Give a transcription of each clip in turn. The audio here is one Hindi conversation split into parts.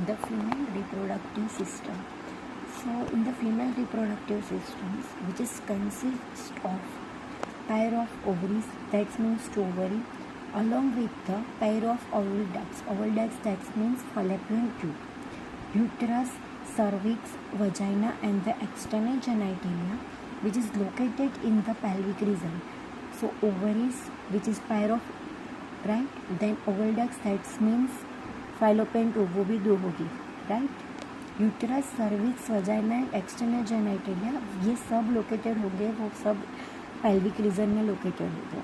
The female reproductive system. So in the female reproductive systems, which is consists of pair of ovaries, that means two ovary, along with the pair of ovule ducts. Ovule ducts, that means fallopian tube, uterus, cervix, vagina, and the external genitalia, which is located in the pelvic region. So ovaries, which is pair of, right? Then ovule ducts, that means fallopian tube, वो भी दो होगी, right? Uterus, cervix, vagina and external genitalia, ये सब लोकेटेड होंगे, वो सब पेल्विक रीजन में लोकेटेड होंगे,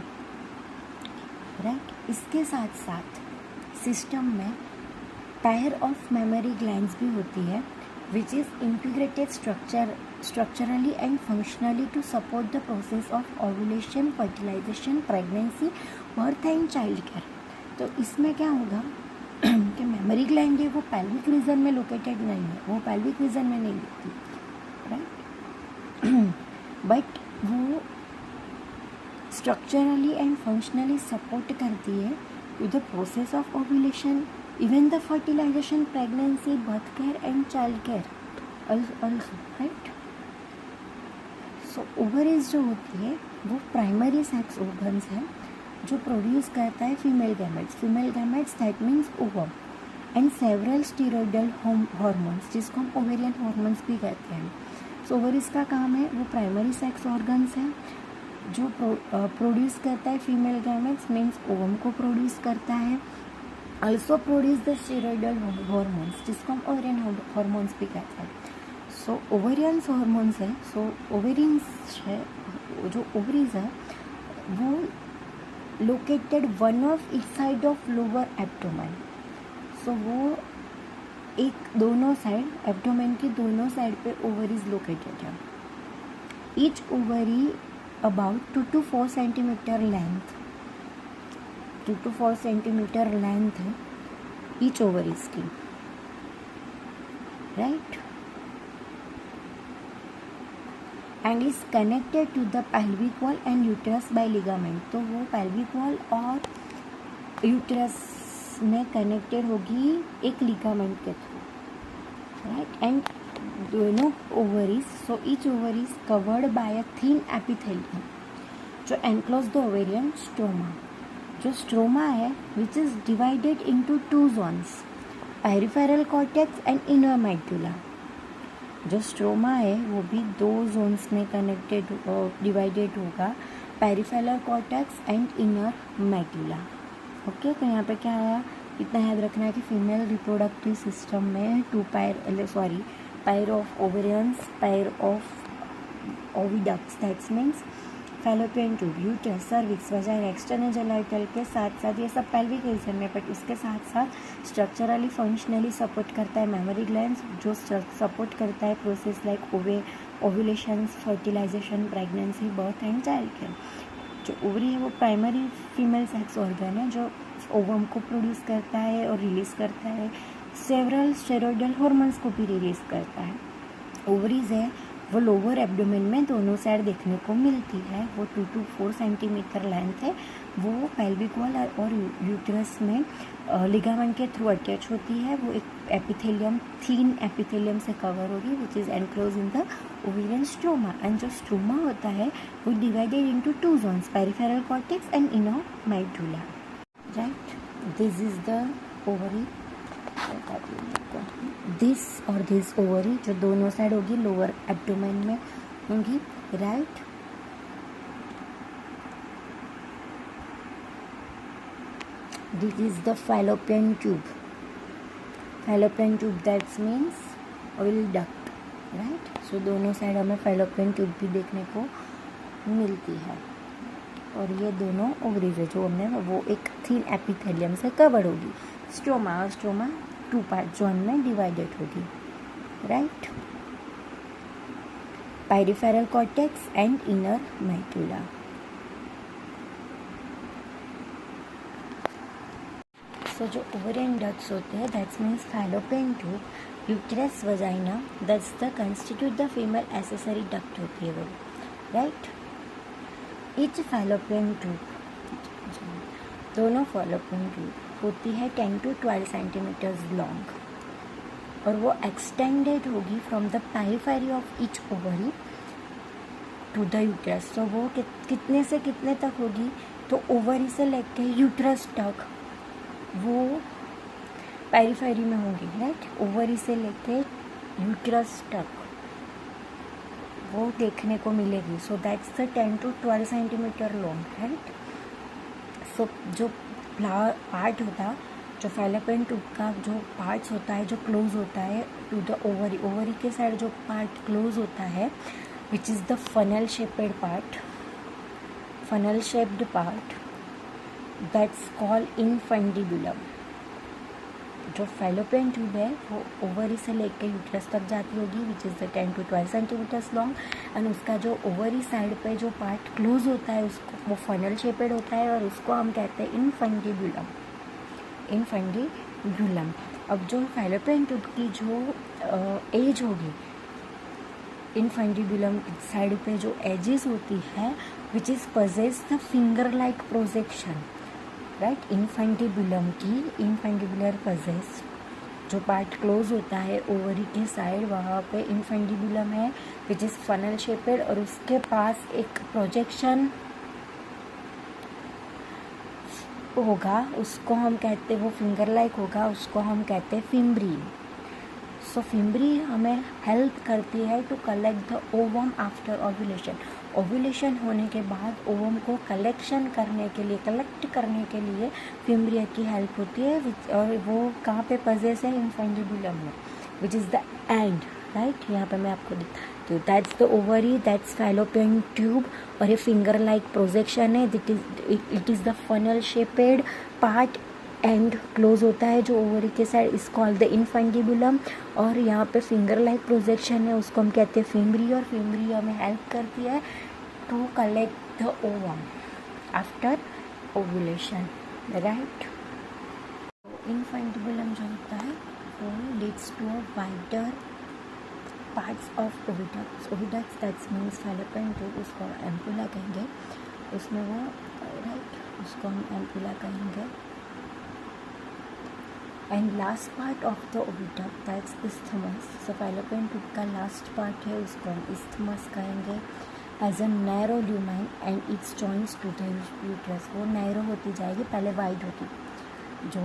राइट? इसके साथ साथ सिस्टम में पेयर ऑफ मेमोरी ग्लैंड्स भी होती है, which is integrated structurally and functionally to support the process of ovulation, fertilization, pregnancy, birth and child care. तो इसमें क्या होगा कि मेमोरी ग्लैंड है वो पेल्विक रीजन में लोकेटेड नहीं है, वो पेल्विक रीजन में नहीं दिखती, राइट? बट वो स्ट्रक्चरली एंड फंक्शनली सपोर्ट करती है with the process of ovulation, even the fertilization, pregnancy, birth care and child care also, right? So ovaries जो होती है वो प्राइमरी सेक्स ऑर्गन्स है जो प्रोड्यूस करता है female gametes, that means ovum, and several steroidal hormones, जिसको हम ओवेरियन हार्मोन्स भी कहते हैं. सो ओवरीज का काम है, वो प्राइमरी सेक्स ऑर्गन्स है जो प्रोड्यूस करता है फीमेल गैमेट्स, मीन्स ओवम को प्रोड्यूस करता है. Also produce the steroidal hormones, जिसको हम ओवेरियन हार्मोन्स भी कहते हैं. सो ओवेरियंस हार्मोन्स है. सो ओवेरियंस है, जो ओवरीज है वो located one of each side of lower abdomen. So वो एक दोनों साइड, एब्डोमेन की दोनों साइड पे ओवरीज लोकेटेड है. Each ovary about 2 to 4 centimetre length, 2 to 4 centimetre length है ईच ओवरीज की, right? And is connected to the pelvic wall and uterus by ligament. तो वो पेल्विक वॉल और यूटरस में कनेक्टेड होगी एक लिगामेंट के थ्रू, राइट? एंड दोनों ovaries, so each ovary is covered by a thin epithelium जो एनक्लोज द ओवेरियन स्ट्रोमा. जो स्ट्रोमा है which is divided into 2 zones, peripheral cortex and inner medulla. जो स्ट्रोमा है वो भी 2 जोन्स में कनेक्टेड डिवाइडेड होगा, peripheral cortex and inner medulla. Okay, तो यहाँ पे क्या आया, इतना याद रखना है कि फीमेल रिप्रोडक्टिव सिस्टम में pair of ovaries, pair of oviducts, that means fallopian tube, uterus, cervix, vagina, external genital के साथ साथ ये सब पेल्विक रीजन में, बट उसके साथ साथ स्ट्रक्चरली फंक्शनली सपोर्ट करता है मेमोरी ग्लैंड्स, जो सपोर्ट करता है process like ovulation, fertilization, pregnancy, birth and child care. जो ओवरी है वो प्राइमरी फीमेल सेक्स ऑर्गन है जो ओवम को प्रोड्यूस करता है और रिलीज करता है, सेवरल स्टेरॉयडल हार्मोन्स को भी रिलीज करता है. ओवरीज है वो लोअर एब्डोमेन में दोनों साइड देखने को मिलती है, वो 2 to 4 सेंटीमीटर लेंथ है, वो पेल्विक वॉल और यूटरस में लिगामेंट के थ्रू अटैच होती है. वो एक एपिथेलियम, थिन एपिथेलियम से कवर होगी which is enclose in the ovarian stroma. And जो स्ट्रोमा होता है वो divided into 2 zones, peripheral cortex and inner medulla, right? This is the ovary, this और दिस ओवरी जो दोनों साइड होगी लोअर एब्डोमेन में होंगी, right? This is the fallopian tube, that's means oil duct, right? So दोनों साइड हमें फैलोपियन ट्यूब भी देखने को मिलती है. और ये दोनों ओवरीज है जो हमने, वो एक थिन एपिथेलियम से कवर होगी. स्ट्रोमा 2 पार्ट जोन में डिवाइडेड होगी, right? Peripheral cortex and inner medulla. So जो ओवेरियन डक्ट्स होते हैं, that's means fallopian tube, uterus, vagina, that's the constitute the female accessory duct होती है वो, राइट? ईच फैलोपियन ट्यूब, दोनों फैलोपियन ट्यूब होती है 10 to 12 सेंटीमीटर्स लॉन्ग, और वो एक्सटेंडेड होगी from the periphery of each ovary to the uterus. तो वो कितने से कितने तक होगी, तो ओवरी से लेके यूट्रस तक वो पेरिफेरी में होंगी, राइट। ओवरी से लेके यूट्रस तक वो देखने को मिलेगी। So that's the 10 to 12 centimetre long, right. So जो पार्ट होता, जो फैलोपियन ट्यूब का जो पार्ट्स होता है, जो क्लोज होता है टू द ओवरी, ओवरी के साइड जो पार्ट क्लोज होता है which is the funnel shaped part, funnel shaped part, that's called infundibulum. जो फैलोपियन ट्यूब है वो ओवरी से लेकर यूट्रस तक जाती होगी which is the 10 to 12 centimeters long, and उसका जो ओवरी साइड पे जो पार्ट क्लोज होता है उसको वो फनल शेपेड होता है और उसको हम कहते हैं इनफंडिबुलम, इनफंडिबुलम। अब जो फैलोपियन ट्यूब की जो एज होगी, इनफंडिबुलम साइड पे जो एजेस होती है which is possess the finger like projection, right. Infundibulum की इनफंडिबुलर पजेस जो पार्ट क्लोज होता है ओवरी के साइड, वहाँ पे इनफंडिबुलम है विच इज़ फनल शेपेड, और उसके पास एक प्रोजेक्शन होगा, उसको हम कहते हैं, वो फिंगर लाइक होगा, उसको हम कहते हैं फिम्ब्री। सो फिम्ब्री हमें हेल्प करती है to collect the ovum after ovulation. Ovulation होने के बाद ओवम को कलेक्ट करने के लिए फिम्ब्री की हेल्प होती है, और वो कहाँ पे पजेस है, इनफंडिबुलम में, विच इज़ द एंड, राइट। यहाँ पे मैं आपको दिखाती हूँ, that's the ovary, that's fallopian tube, और ये फिंगर लाइक प्रोजेक्शन है, it is the funnel shaped part, and close होता है जो ओवरी के side is called the infundibulum, और यहाँ पे फिंगर लाइक प्रोजेक्शन है, उसको हम कहते हैं फिम्ब्री, और फिम्ब्री हमें हेल्प करती है to collect the ovum after ovulation, right. Infundibulum जो होता है वो leads to a wider parts of oviducts, oviducts that's means fallopian tube, उसको एम्पुला कहेंगे, उसमें वो, राइट, उसको हम एम्पुला कहेंगे। And last part of the oviduct that's isthmus. So fallopian tube का लास्ट पार्ट है, उसको हम इस्थमस कहेंगे, as a narrow lumen and it's joints to the uterus. वो नैरो होती जाएगी, पहले वाइड होगी, जो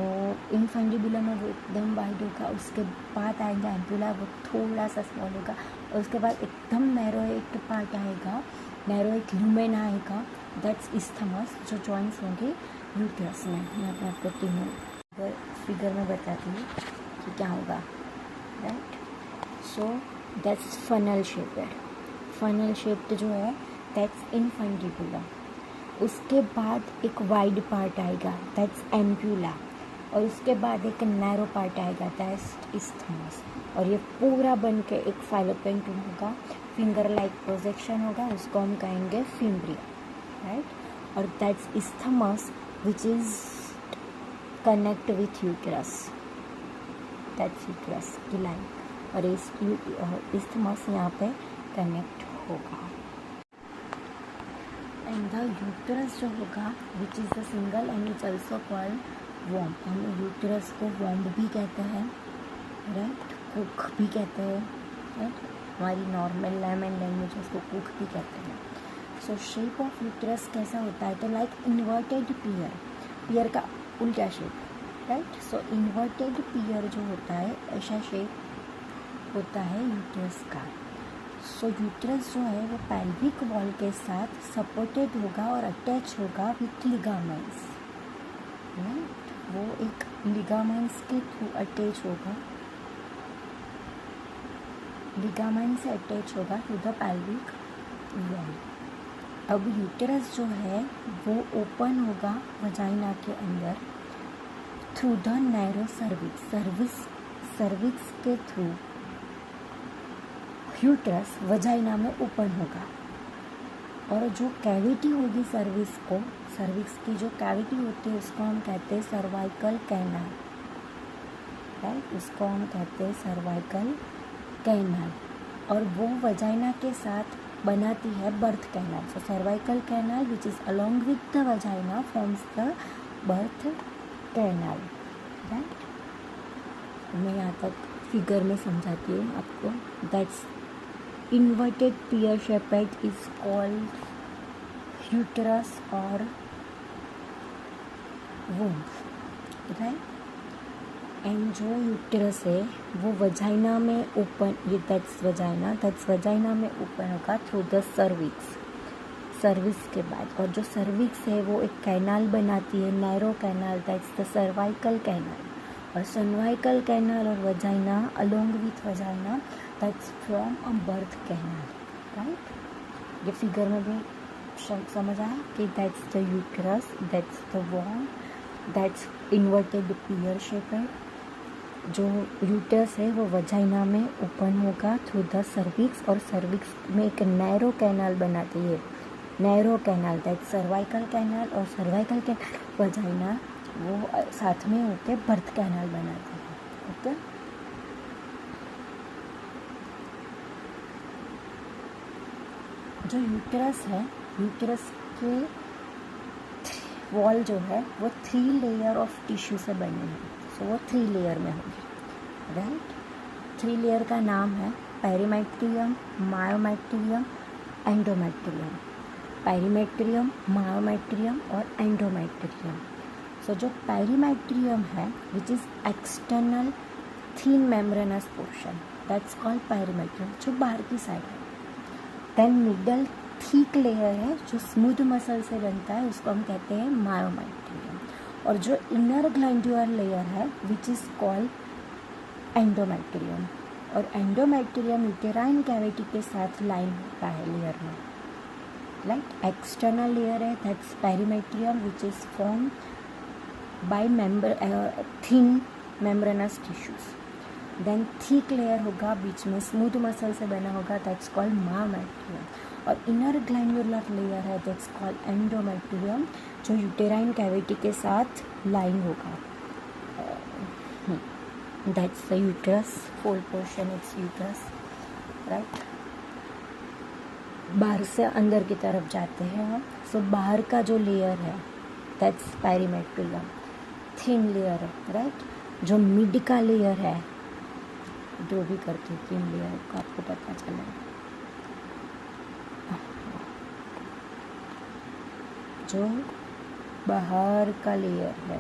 इनफंडिबुलम है वो एकदम वाइड होगा, उसके बाद आएगा एम्पुला, वो थोड़ा सा स्मॉल होगा, और उसके बाद एकदम नैरो एक पार्ट आएगा, नैरो एक ल्यूमेन आएगा, दैट्स इस्थमस, जो जॉइंट्स होंगे यूट्रस में। मैं आपको तीनों फिगर में बताती हूँ कि क्या होगा, right. So that's funnel shaped, funnel shaped जो है दैट्स इनफंडिबुलम, उसके बाद एक वाइड पार्ट आएगा दैट्स एम्पुला, और उसके बाद एक नैरो पार्ट आएगा दैट्स इस्थमस, और ये पूरा बन के एक फैलोपियन ट्यूब होगा, फिंगर लाइक प्रोजेक्शन होगा, उसको हम कहेंगे फिम्ब्री, राइट। और that's isthmus which is connect with uterus, that's uterus की लाइन, और इस्थमस यहाँ पे कनेक्ट होगा। एंड द यूट्रस जो होगा विच is the single and is also called womb. हम यूट्रस को वॉम्ब भी कहते हैं, राइट, कुक भी कहते हैं, राइट, हमारी नॉर्मल लैमन लैंग्वेज उसको कुक भी कहते हैं। सो शेप ऑफ यूट्रस कैसा होता है, तो लाइक इन्वर्टेड पियर, पियर का उल्टा शेप, राइट। सो इन्वर्टेड पियर जो होता है ऐसा शेप होता है यूट्रस का। सो यूट्रस जो है वो पेल्विक वॉल के साथ सपोर्टेड होगा और अटैच होगा विथ लिगामेंट्स, राइट, वो एक लिगामेंट्स के थ्रू अटैच होगा, लिगामेंट से अटैच होगा टू द पेल्विक वॉल। अब यूट्रस जो है वो ओपन होगा वजाइना के अंदर थ्रू द नैरो सर्विक्स के थ्रू यूट्रस वजाइना में ओपन होगा, और जो कैविटी होगी सर्विक्स की जो कैविटी होती है उसको हम कहते हैं सर्वाइकल कैनाल, राइट, उसको हम कहते हैं सर्वाइकल कैनाल, और वो वजाइना के साथ बनाती है birth canal. So cervical canal which is along with the vagina forms the birth canal, right. मैं यहाँ तक फिगर में समझाती हूँ आपको. That's inverted pear shaped is called uterus or womb, right? And जो यूट्रस है वो वजाइना में ओपन, ये दैट्स वजाइना में ओपन होगा थ्रू द सर्विक्स के बाद. और जो सर्विक्स है वो एक कैनाल बनाती है, narrow canal, that's the cervical canal. और सर्वाइकल कैनाल और vagina along with vagina that's from a birth canal, right? ये फिगर में भी समझ आया कि that's the uterus, that's the womb, that's inverted pear shaped. जो यूट्रस है वो वजाइना में ओपन होगा थ्रू द सर्विक्स, और सर्विक्स में एक नैरो कैनाल बनाती है, narrow canal that cervical canal, और सर्वाइकल कैनाल वजाइना वो साथ में होके बर्थ कैनाल बनाती है. ओके, जो यूट्रस है, यूट्रस के वॉल जो है वो 3 लेयर ऑफ टिश्यू से बनी है. सो वो 3 लेयर में होगी, राइट? 3 लेयर का नाम है perimetrium, myometrium, endometrium. Perimetrium, myometrium और एंडोमेट्रियम. सो जो पेरीमेट्रियम है which is external thin membranes portion, that's called perimetrium, जो बाहर की साइड है. देन मिडल थिक लेयर है जो स्मूथ मसल से बनता है, उसको हम कहते हैं मायोमेट्रियम. और जो इनर ग्लैंडुलर लेयर है विच इज़ कॉल्ड एंडोमेट्रियम. और एंडोमेट्रियम यूटेराइन कैविटी के साथ लाइन होता है लेयर में, राइट? एक्सटर्नल लेयर है that's perimetrium which is form by thin membranous tissues. Then thick layer होगा बीच में स्मूथ मसल से बना होगा, दैट्स कॉल्ड मायोमेट्रियम. और इनर ग्लैंडुलर लेयर है दैट्स कॉल्ड एंडोमेट्रियम, जो यूटेराइन कैविटी के साथ लाइन होगा. That's the uterus, whole portion it's uterus, right? बाहर से अंदर की तरफ जाते हैं हम. सो बाहर का जो लेयर है दैट्स पेरीमेट्रियम, थिन लेयर है, राइट? जो मिड का लेयर है, जो भी करके 3 लेयर का आपको पता चला, जो बाहर का लेयर है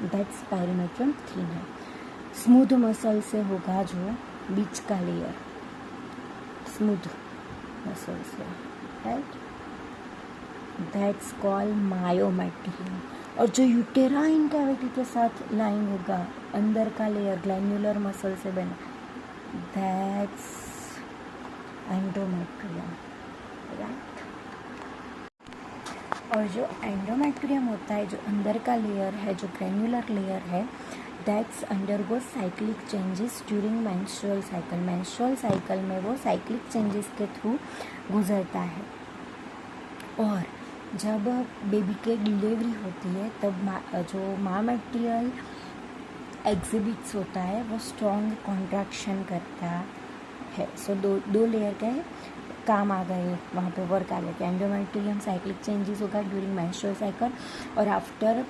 दैट्स पेरीमेट्रियम, थिन है. स्मूथ मसल से होगा जो बीच का लेयर, स्मूथ मसल से, राइट? That's called myometrium. और जो यूटेराइन कैविटी के साथ लाइन होगा, अंदर का लेयर ग्लैंडुलर मसल से बना, दैट्स एंडोमेट्रियम, राइट? और जो एंडोमेट्रियम होता है, जो अंदर का लेयर है, जो ग्लैंडुलर लेयर है, that's undergo cyclic changes during menstrual cycle. Menstrual cycle में वो साइक्लिक चेंजेस के थ्रू गुजरता है. और जब बेबी के डिलीवरी होती है तब जो मायोमेट्रियल एग्जिबिट्स होता है वो स्ट्रॉन्ग कॉन्ट्रैक्शन करता है. सो दो लेयर के काम आ गए, वहाँ पे वर्क आ गया. एंडोमेट्रियम साइक्लिक चेंजेस होगा ड्यूरिंग मेंस्ट्रुअल साइकिल, और after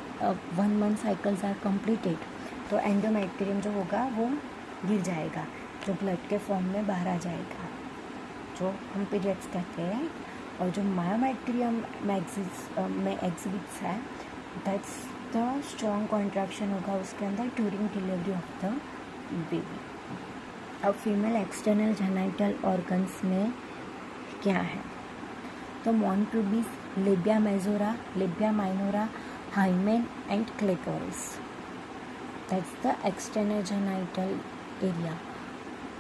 1 month cycles are completed तो एंडोमेट्रियम जो होगा वो गिर जाएगा, जो ब्लड के फॉर्म में बाहर आ जाएगा, जो हम पीरियड्स कहते हैं. और जो मायोमेट्रियम में एग्जिबिट्स है दैट्स द स्ट्रॉन्ग कॉन्ट्रैक्शन होगा उसके अंदर during delivery of the baby. अब फीमेल एक्सटर्नल जेनिटल ऑर्गन्स में क्या है? तो mons pubis, labia majora, labia minora, hymen and clitoris, that's the external genital area.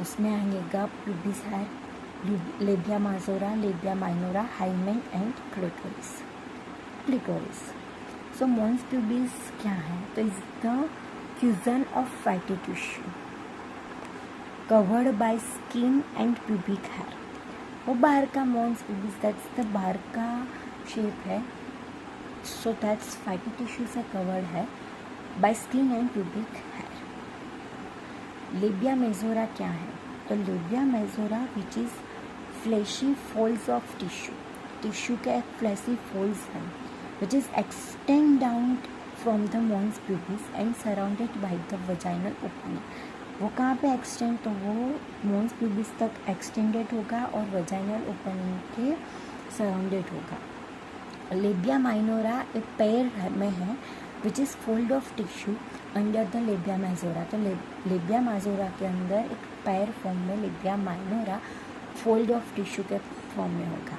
उसमें आएगा प्यूबिस है, labia majora, labia minora, hymen and clitoris. So mons pubis क्या है? तो is the cushion of fatty tissue covered by skin and pubic hair. वो बाहर का मॉन्स प्यूबिस, दैट्स द बाहर का शेप है. सो दैट्स फैटी टिश्यू से कवर्ड है by skin and pubic hair. Labia majora क्या है? तो labia majora which is fleshy folds of tissue, tissue के एक फ्लैशी फोल्ड्स हैं which is extend down from the mons pubis and surrounded by the vaginal opening. वो कहाँ पे एक्सटेंड, तो वो मॉन्स प्यूबिस तक एक्सटेंडेड होगा और वजाइनल ओपनिंग के सराउंडेड होगा। लेबिया माइनोरा एक पैर में है which is fold of tissue under the labia majora. तो लेबिया मेजोरा के अंदर एक पैर फॉर्म में labia minora fold of tissue के फॉर्म में होगा।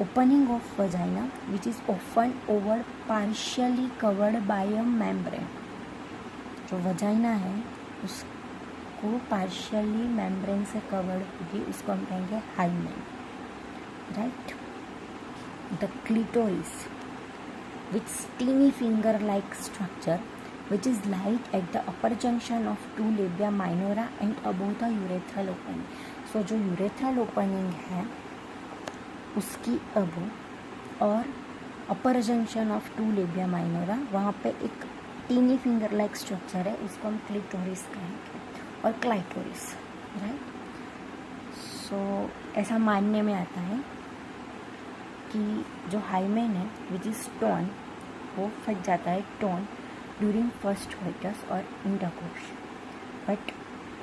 Opening of vagina which is open over partially covered by a membrane. जो वजाइना है उसको पार्शियली मेम्ब्रेन से कवर्ड होगी, उसको हम कहेंगे hymen, right. The clitoris with teeny finger like structure which is light at the upper junction of two labia minora and above the urethral opening. So जो urethral opening है उसकी above और upper junction of two labia minora वहाँ पे एक teeny finger like structure है, उसको हम clitoris कहेंगे और clitoris, right. So ऐसा मानने में आता है कि जो हाइमेन है विच इज़ टोन, वो फट जाता है टोन ड्यूरिंग फर्स्ट कोइटस और इंटरकोर्स। बट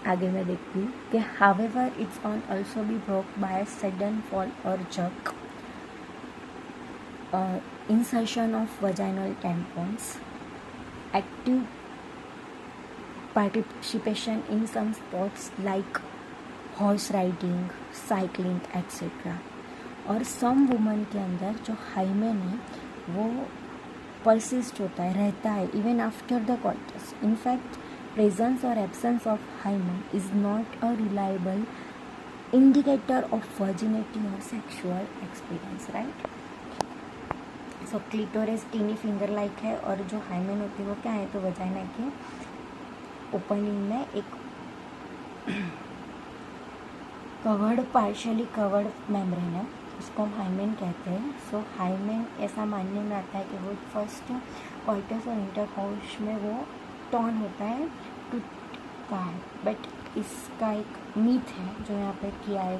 आगे मैं देखती हूँ कि however it's on also be broke by sudden fall और jerk, insertion of vaginal tampons, active participation in some sports like horse riding, cycling etcetera. और सम वुमन के अंदर जो हाइमेन है वो परसिस्ट होता है, रहता है even after the coitus. In fact presence और absence of hymen is not a reliable indicator of virginity और sexual experience, right. So clitoris tiny finger like है और जो हाइमेन होती है वो क्या है, तो वजाइना के ओपनिंग में एक कवर्ड पार्शियली कवर्ड मेम्ब्रेन है, उसको हम हाइमेन कहते हैं। सो हाइमेन ऐसा मानने में आता है कि वो फर्स्ट कॉइटस और इंटरकोर्स में वो टॉन होता है, टूटता है। बट इसका एक मीथ है जो यहाँ पे किया है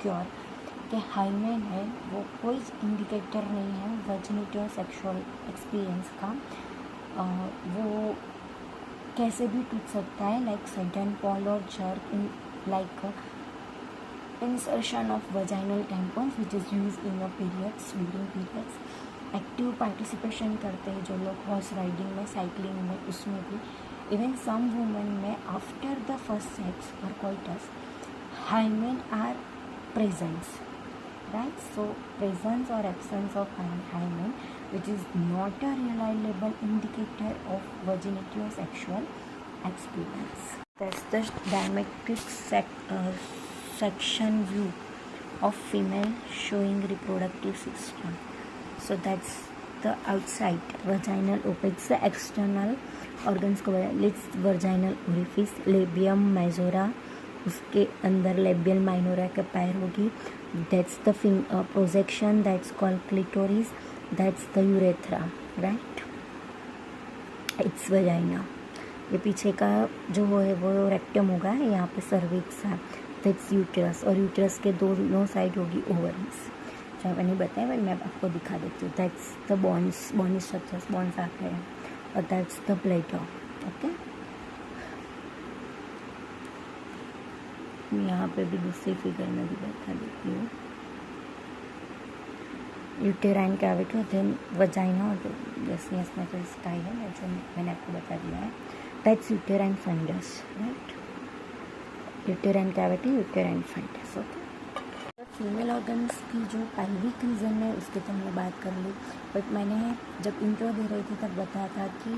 क्योर कि हाइमेन है वो कोई इंडिकेटर नहीं है वर्जिनिटी और सेक्सुअल एक्सपीरियंस का। वो कैसे भी टूट सकता है, लाइक सडन फॉल और jerk in like insertion of vaginal tampons which is used in your periods, during periods. Active participation करते हैं जो लोग हॉर्स राइडिंग में, साइकिलिंग में, उसमें भी। इवन सम वुमेन में आफ्टर द फर्स्ट सेक्स और coitus hymen are presence, right. So presence और absence of hymen which is not a reliable indicator of virginity or sexual experience. That's the diametric section view of female showing reproductive system. So that's the outside vaginal opex, the external organs को लिट्स vaginal orifice, labium majora, उसके अंदर लेबियल माइनोरा का पैर होगी. That's the projection, that's called clitoris, that's the urethra, right. It's vagina. ये पीछे का जो है वो रेक्टम होगा, यहाँ पे सर्विक्स है. दैट्स यूट्रस, और यूट्रस के दोनों साइड होगी ओवरीज, जो मैंने बताया बट मैं आपको दिखा देती हूँ. That's the bones, bond structures, bones आ गए हैं, और दैट्स द ब्लैडर. ओके, यहाँ पे भी दूसरी फिगर में भी बता देती हूँ. यूटेराइन कैविटी और देन वजाइना, और जैसे इसमें तो स्काई है जो मैंने आपको बता दिया है. That's uterine fundus, right. Uterine cavity, uterine fundus. Okay, female organs की जो पेल्विक रीजन है उसकी तो हमने बात कर ली, बट मैंने जब इंट्रो दे रही थी तब बताया था कि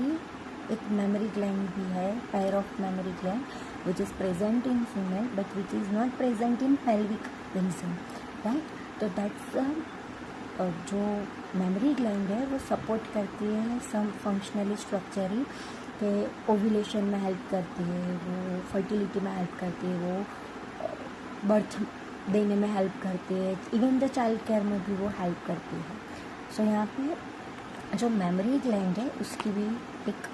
एक मेमोरी ग्लैंड भी है, pair of memory gland which is present in female but which is not present in pelvic region, right. तो दैट्स जो मेमोरी ग्लैंड है वो सपोर्ट करती है सम फंक्शनली स्ट्रक्चर ही, कि ओव्यूलेशन में हेल्प करती है, वो फर्टिलिटी में हेल्प करती है, वो बर्थ देने में हेल्प करती है, इवन द चाइल्ड केयर में भी वो हेल्प करती है. सो यहाँ पे जो मेमोरी ग्लैंड है उसकी भी एक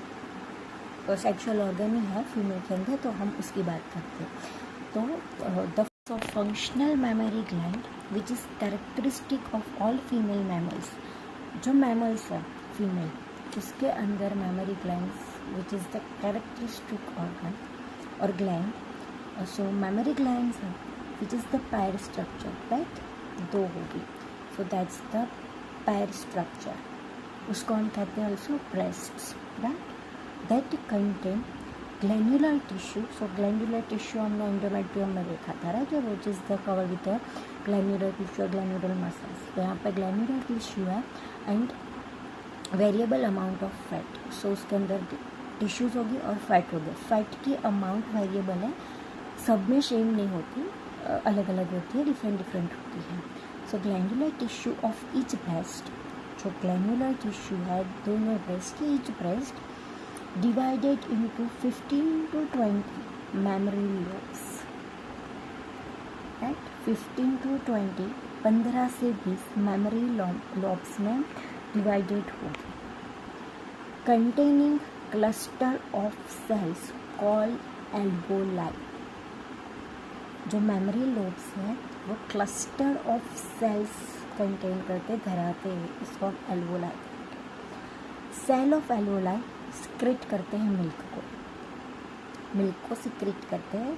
सेक्सुअल ऑर्गन ही है फीमेल के अंदर, तो हम उसकी बात करते हैं. तो the functional mammary gland which is characteristic of all female mammals. जो मैमल्स है फीमेल उसके अंदर mammary glands which is the characteristic organ और ग्लैंड. सो मेमोरी ग्लैंड्स है विच इज़ द पैर स्ट्रक्चर, राइट, दो होगी. सो दैट्स द पैर स्ट्रक्चर. उसको हम कहते हैं also breasts, right. That contain glandular tissue. So glandular tissue हमने एंडोमेट्रियम में देखा था, right, which is the cover with the glandular tissue, glandular muscles. तो यहाँ पे ग्लैंडुलर टिश्यू है and variable amount of fat. So उसके अंदर टिश्यूज़ होगी और फैट होगी. फैट की अमाउंट वेरिएबल है, सब में सेम नहीं होती, अलग अलग होती है, डिफरेंट डिफरेंट होती है. So glandular tissue of each breast, जो ग्लैंडुलर टिश्यू है दोनों ब्रेस्ट की, each breast divided into 15 to 20 memory lobes, right. 15 to 20, 15 से 20 memory lobes में divided होगी, containing cluster of cells called alveoli. जो memory lobes है वो cluster of cells contain करते धराते हैं, इसको हम alveoli. Cell of alveoli secrete करते हैं मिल्क को सिक्रेट करते हैं,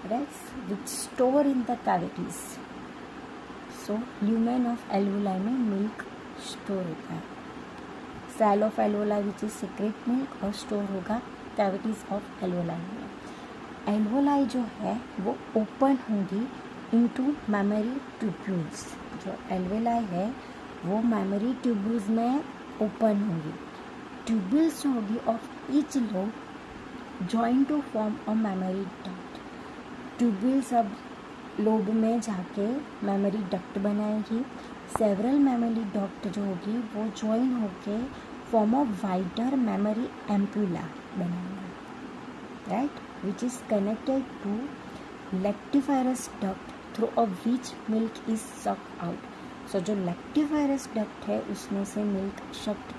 right, which store in the cavities. So lumen of alveoli में मिल्क स्टोर होता है. Cell of alveoli which is secrete milk और स्टोर होगा कैविटीज ऑफ एल्वोलाई में. एल्वोलाई जो है वो ओपन होंगी इनटू मेमोरी ट्यूब्यूल्स. जो एल्वोलाई है वो मेमोरी ट्यूब्यूल्स में ओपन होंगी. ट्यूब्यूल्स जो होगी of each lobe join to form a mammary duct. Tubules अब लोब में जाके मेमोरी डक्ट बनाएगी. सेवरल मेमोरी डक्ट जो होगी वो जॉइन होके form a wider mammary ampulla बनाएंगे, right, which is connected to lactiferous duct through a which milk is sucked out. So जो लेक्टिफेरस डक्ट है उसमें से मिल्क शक्ट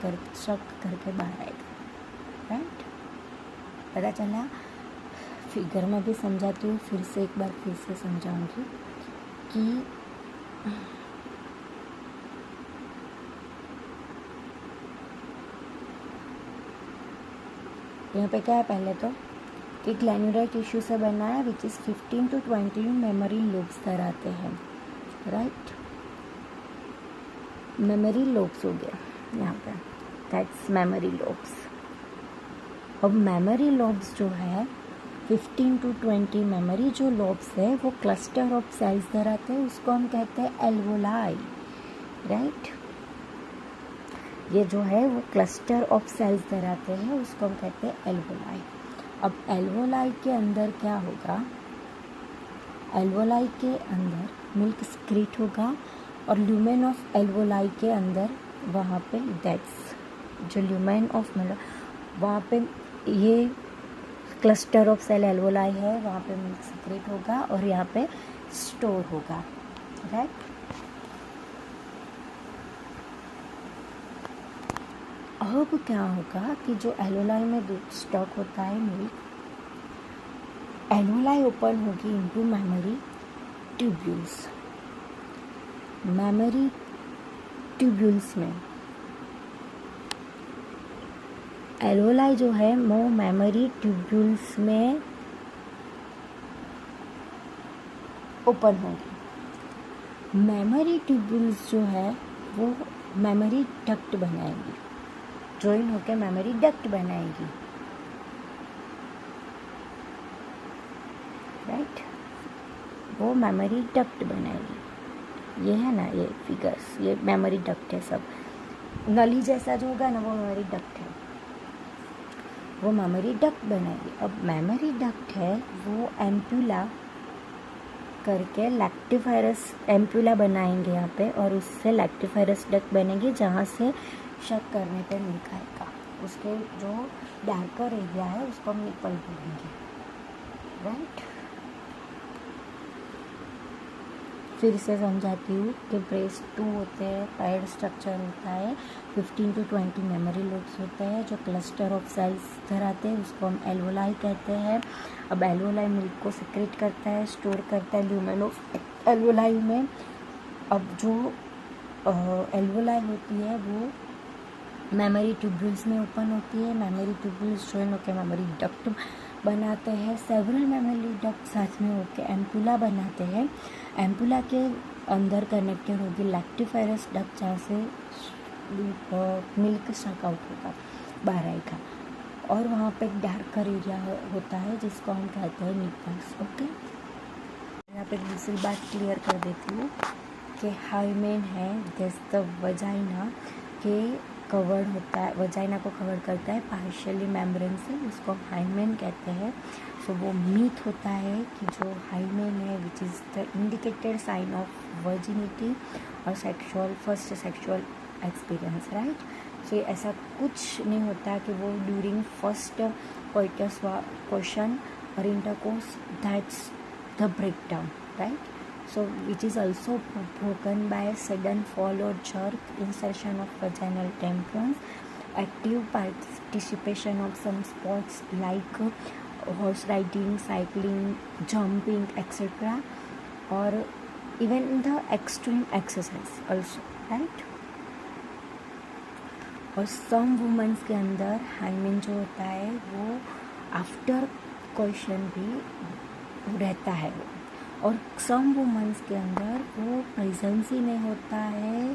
करके बाहर आएगा, राइट. पता चला. फिगर में भी समझाती हूँ, फिर से एक बार फिर से समझाऊंगी कि यहाँ पे क्या है पहले तो कि ग्लैंडुलर टिश्यू से बना है which is 15 to 20 mammary lobes धराते हैं, राइट. मेमोरी लोब्स हो गया यहाँ पे, दैट्स मेमोरी लोब्स. अब मेमोरी लोब्स जो है 15 to 20 मेमोरी जो लोब्स है वो क्लस्टर ऑफ सेल्स धराते हैं, उसको हम कहते हैं एल्वोलाई, राइट. ये जो है वो क्लस्टर ऑफ सेल्स धराते हैं, उसको हम कहते हैं एल्वोलाई. अब एल्वोलाई के अंदर क्या होगा, एल्वोलाई के अंदर मिल्क सिक्रेट होगा और ल्यूमेन ऑफ एल्वोलाई के अंदर वहाँ पे दैट्स जो ल्यूमेन ऑफ मतलब वहाँ पे ये क्लस्टर ऑफ सेल एल्वोलाई है, वहाँ पे मिल्क सिक्रेट होगा और यहाँ पे स्टोर होगा, राइट. अब क्या होगा कि जो एल्वोलाई में स्टॉक होता है मिल्क, एल्वोलाई ओपन होगी into mammary tubules. Memory tubules में एल्वोलाई जो है वो मेमोरी ट्यूब्यूल्स में ओपन होगी. मेमोरी ट्यूब्यूल्स जो है वो मेमोरी डक्ट बनाएगी, जॉइन होकर मेमोरी डक्ट बनाएगी, राइट. वो मेमोरी डक्ट बनाएगी. ये है ना ये फिगर्स, ये मेमोरी डक्ट है सब. नली जैसा जो होगा ना वो मेमोरी डक्ट है, वो मेमोरी डक्ट बनाएगी. अब मेमोरी डक्ट है वो एम्पुला करके लैक्टिफेरस एम्पुला बनाएंगे यहाँ पे और उससे लैक्टिफेरस डक्ट बनेगी जहाँ से शक करने पे मिल्क आएगा. उसके जो डार्कर एरिया है उसको हम निपल बोलेंगे, राइट. फिर से समझाती हूँ कि ब्रेस्ट 2 होते हैं, पैड स्ट्रक्चर होता है, 15 to 20 मेमोरी लोब्स होते हैं जो क्लस्टर ऑफ सेल्स धराते हैं, उसको हम एल्वोलाई कहते हैं. अब एल्वोलाई मिल्क को सिक्रेट करता है, स्टोर करता है ल्यूमेन ऑफ एल्वोलाई में. अब जो एल्वोलाई होती है वो मेमोरी ट्यूब्यूल्स में ओपन होती है। मेमोरी ट्यूब्यूल्स ज्वाइन होकर मेमोरी डक्ट बनाते हैं। सेवरल मेमोरी डक्ट साथ में होकर एम्पुला बनाते हैं। एम्पुला के अंदर कनेक्टेड होगी लैक्टिफेरस डक्ट, जहाँ से मिल्क सक आउट होगा, बाहर आएगा, और वहाँ पे एक डार्कर एरिया होता है जिसको हम कहते हैं निपल्स। ओके, यहाँ पे दूसरी बात क्लियर कर देती हूँ कि हाइमेन है दिस द वजाइना के कवर्ड होता है, वजाइना को कवर करता है पार्शियली मेम्ब्रेन से, उसको हम हाइमेन कहते हैं। सो वो मीथ होता है कि जो हाइमेन है which is the indicated sign of virginity और sexual first sexual experience, right. So ऐसा कुछ नहीं होता कि वो ड्यूरिंग फर्स्ट कोइटस क्वेश्चन और intercourse, that's the breakdown, right. So which is also broken by sudden fall or jerk, insertion of vaginal tampons, active participation of some sports like horse riding, cycling, jumping, etc., or even the extreme exercise also, right। और some वुमेंस के अंदर हाइमेन जो होता है वो आफ्टर क्वेश्चन भी रहता है, और सम वुमेंस के अंदर वो प्रेजेंस ही नहीं होता है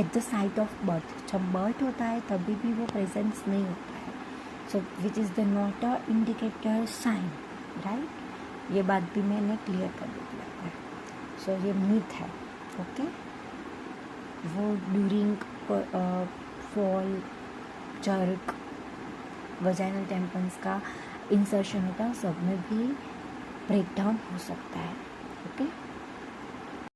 at the site of birth. जब बर्थ होता है तभी भी वो प्रेजेंस नहीं होता है। So which is the not a indicator sign, right. ये बात भी मैंने क्लियर कर दिया है। सो ये मीथ है, ओके। वो ड्यूरिंग फॉल, जर्क, वजाइनल टेम्पन्स का इंसर्शन होता है, सब में भी ब्रेकडाउन हो सकता है, ओके।